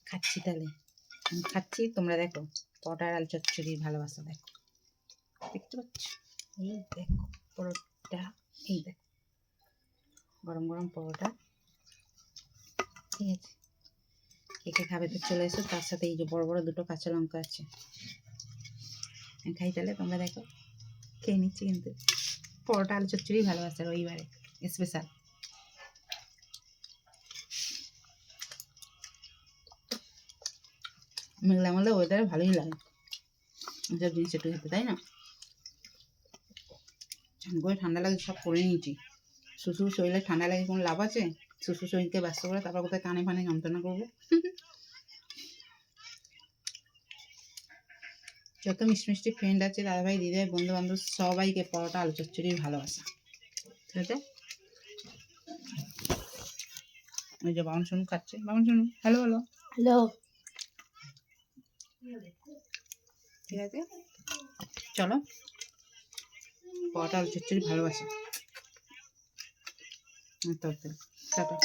খাচ্ছি তাহলে, আমি খাচ্ছি, তোমরা দেখো পরোটা আর আলু চচ্চড়ির ভালোবাসা দেখো, দেখতে পাচ্ছ? এই দেখো পরোটা, এই দেখো গরম গরম পরোটা, ঠিক আছে? কে কে খাবে তো চলে এসো, তার সাথে এই যে বড় বড় দুটো কাঁচা লঙ্কা আছে, আমি খাই তাহলে, তোমরা দেখো। খেয়ে নিচ্ছি, কিন্তু পরোটা আলু চচ্চড়ি ভালোবাসা রবিবারে স্পেশাল। মেঘলা মেঘলা ওয়েদারে ভালোই লাগে এসব জিনিস একটু খেতে, তাই না? চান করে ঠান্ডা লাগে সব করে নিয়েছি। শ্বশুর শরীরে ঠান্ডা লাগে কোনো লাভ আছে? শ্বশুর শরীরকে ব্যস্ত করে তারপর কোথায় কানে ফানে যন্ত্রণা করবো? যত মিষ্টি মিষ্টি ফ্রেন্ড আছে, দাদাভাই দিদিভাই বন্ধু বান্ধব, সবাইকে পরোটা আলু চচ্চড়ির ভালোবাসা, ঠিক আছে? ওই যে বাবন সোনু খাচ্ছে, Baban Sonu hello hello hello. ঠিক আছে, চলো পরোটা আলু চচ্চড়ি ভালোবাসা। টাটা।